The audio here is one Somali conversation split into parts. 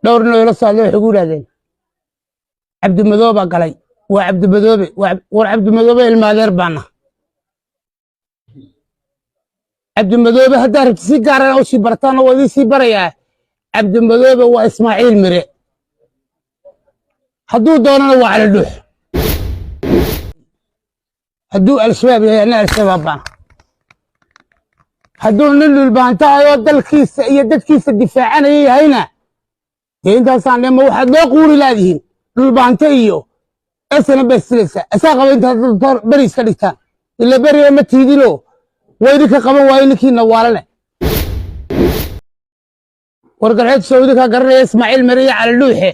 دور إنه يلصق له حقول هذين عبد المذوبة قالي وعبد المذوبة وعبد المذوبة المادر بانا عبد المذوبة هدار تسيقار أو شي برطانة وذي سي بريا عبد المذوبة وإسماعيل مري حدو دونا وعلى اللوح حدو الشباب يعني الشباب بانا حدو نلو البانتا يودل كيس يدد كيس الدفاع عن هنا انت صار لما واحد لا يقول لهذه البانتا ايو اسنا بس لسه اساقب انت بريس كدغتان الا بري ما تيدي له ويدك قبن واينكي نوالله wargarxeed Saudi ka garanay Ismaaciil Mariya cali luuxe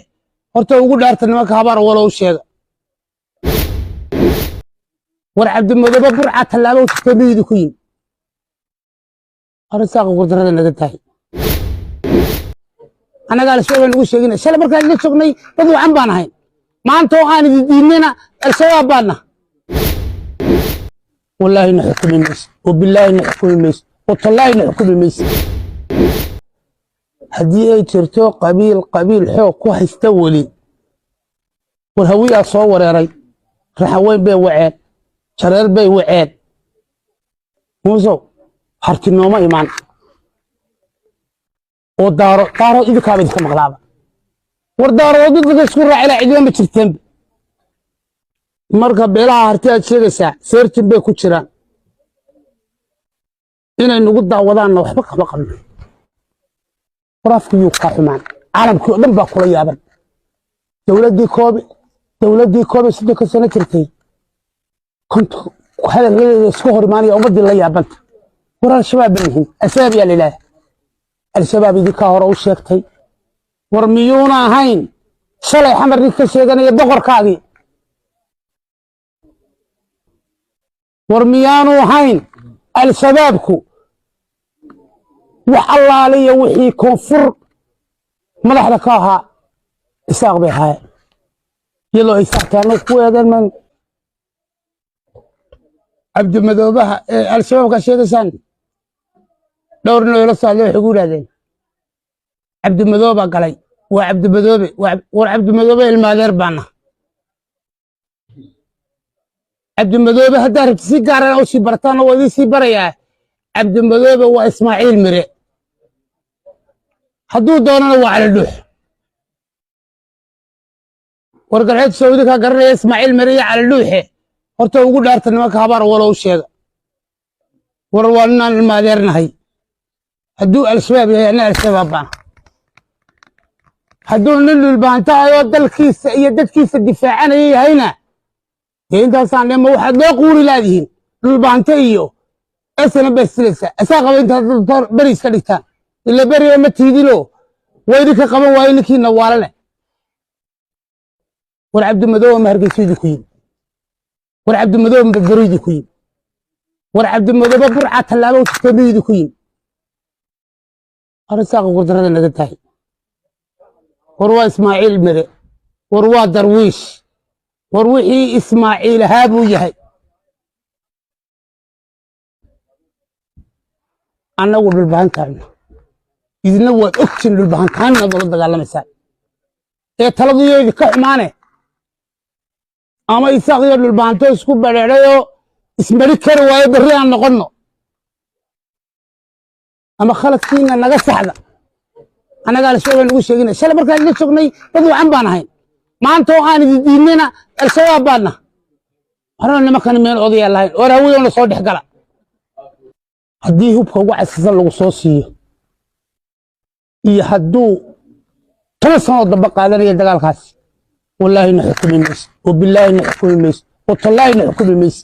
horta ugu dhaartay nimanka habar walow sheega war Cabdi Madoobe burca talaabo tamidi ku yimi arsaaq gurdarada naga tahay anaga la soo ugu sheegina shalay markaan la jognay dad wacan baan ahay maanta oo aan diidnina al-shabaab baana wallahi nahkum mis wabillahi nahkum mis wallahi nahkum mis هدي أي ترتو قبيل حو كوه يستولي والهوية صور يا ري رحوين بي وعاد شرير بي وعاد موزو حرك النوم إيمان ودارو إذا كابد كم غلابة وردارو ودود تشكر على عدوان بتشتم مركب بلا هرتي أشياء ساعة سيرت بي كتشران إنا نقول دعوضان وحبك بقى ورافق يوقع حمان عالم كلهم باكل يابن دولتي كوبي صدق سنة كرتي كنت هذا السكور ماني أمد الله يابن ورا الشباب منهم أسباب يا لله الشباب ذي كهرة وشيكتي ورميونا هين شلي حمر ريك شيغنا يدغر كاغي ورميانو هين الشبابكو وحلا علي وحي كفر ملحنا كاها إساق بها يلو إساق كانوا كويدا من عبد المذوبة الشباب كشيء سان دور إنه يلصق له حقول هذين عبد المذوبة قالي وعبد المذوبة وعبد المذوبة المادر بانا عبد المذوبة هدار تسيقار أو شي برطانة وذي سي بريا عبد المذوبة وإسماعيل مري حدو دونا وعلى اللوح wargarxeed Saudi ka garanay Ismaaciil Mariya cali luuxe horta ugu dhaartay nimanka habar walow sheega war walnaan ilmaadeernahay haduu al-shabaab yahay al-shabaab baan haduu nilul baanta ayo dalkiisa iyo dadkiisa difaacanayay hayna inta saan lama waxa loo quuri laadiin dul baanta iyo asna bas lisa asaqab inta bariis ka dhigtaan ila bari ma tiidi lo weydika qaban waayinkii nawaalale war Cabdi Madoobe ma hargeysidii ku yimi war Cabdi Madoobe babriidi ku yimi war Cabdi Madoobe burca talaabo tamidi ku yimi arsaaq gurdarada naga tahay war waa Ismaaciil Mire war waa Darwiish war wixii Ismaaciil haabu yahay anagu dhulbahantaana idina waad ogtiin dhulbahantaana dowladda dagaalamaysaa ee taladoodii ka xumaane ama isaaqyo dhulbahanto isku badheeyo ismari kari waayo bari aan noqono ama khaladkiina naga saxda anaga la soo ugu sheegina shalay markaan la jognay dad wacan baan ahay maanta oo aan diidnina al-shabaab baana horana ma kan meel odayaal lahayn oo haweenna soo dhex gala haddii hubka ugu casrisan lagu soo siiyo iyo hadduu 10 sano daba qaadanaya dagaalkaas wallahi nahkum mis wabillahi nahkum mis wallahi nahkum mis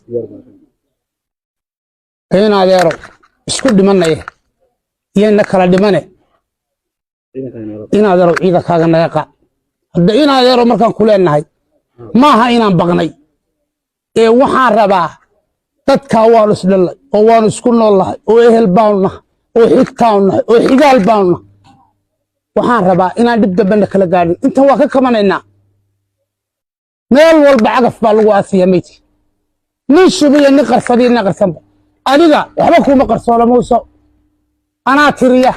ayna adeero isku dhimanay iyana kala dhimane ina adeero ciida kaaga naqa hadda ina adeero markaan ku leenahay maaha inaan baqnay ee waxaan rabaa dadka waan isdhalay oo waan isku noolahay oo ehel baawna oo xigtaawna oo xigaal baawna waxaan rabaa inaan dib dambana kala gaadhin inta waa ka kamanaynaa meel walba cagaf baa lagu aasiyameeyay nin shubiya nin qarsadina qarsanba adiga waxba kuma qarsoona muuso ana tiriya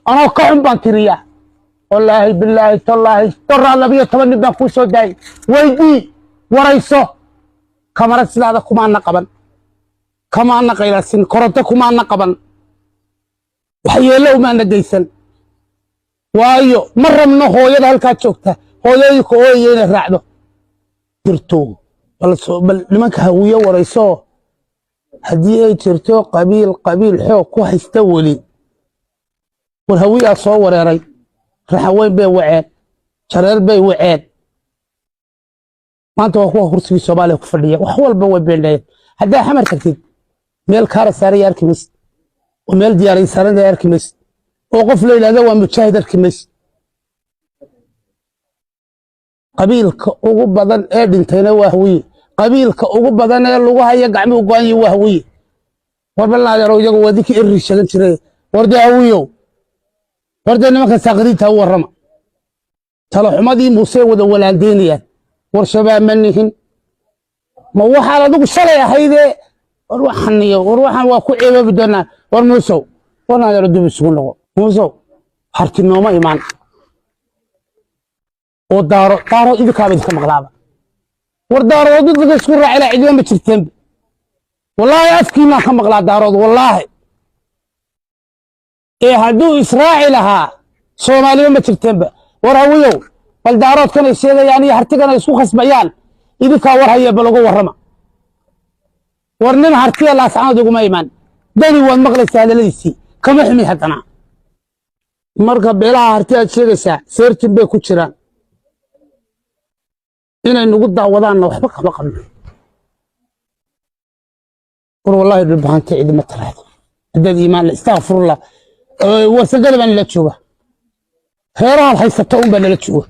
ana ka xun baan tiriya والله بالله تالله ترى لبيه طبعا نبقى كوسو داي ويدي وريسو كاميرا سلاده كما نقبن كما نقيلاسين كورته كما نقبن waxyeelo uma nageysan waayo marramna hooyada halka joogta hooyadii ooyeen raacdo jirto bal nimanka hawiyo warayso hadii ay jirto qabiil xoog ku haysta wali war hawiya soo wareeray raxaweyn bay waceen jareer bay waceen maanta waa kuwa kursiga Soomaaliya ku fadhiya wax walba way beendeen hadaa xamar tagtid meel kaara saaraya arkimis وميل دياري سارن اركمس وقف ليلى ذا ومجاهد اركمس قبيلك ugu badan ee dhintayna waa hawiye qabiilka ugu badan ee lagu hayo gacmo go'an waa hawiye warbalna yaro iyagu wadiki irri shagan jiray warda hawiyo warda nimanka saqriinta warrama talo xumadii muuse wada walaandeynayaan war shabaab manihin ma waxa la dugu shalay ahayde war waxan waa ku ceebab doona war muusow wana yaro dib isugu noqo muusow hartinooma imaan oo daaro idinka ka maqlaaba war daaro dadka isku raacila cidina ma jirteen wallahi afkiina ka maqlaa daarood wallahi ee haduu israaci lahaa Soomaaliya ma jirteen war hawiyow bal daarood kana sheegayaan iyo hartigana isku khasbayaan idinka war haya bal ugu warrama warnin hartiya la saacad ugu imaan dani waan maqlaysaa leeysi kama ximi hadana marka beelaha hartiya sheegaysaa seertin bay ku jiraan inay nagu daawadaan waxba kama qabno war wallahi dhibanta cid ma taraado dad iimaan astaghfirullah wasagada baan la jooga heeraha haysato un baan la jooga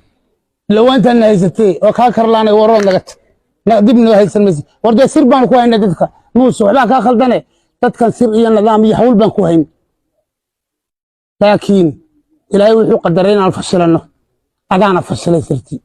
lawaantan haysatay oo ka karlaanay waroon naga dibna haysan mas warda sir baan ku haynaa dadka muuse waxba ka khaldane dadkan sir iyo nidaam iyo hawl baan ku hayn laakiin ilaahay wuxuu qadaray inaan fashilano adaana fashalay sirtii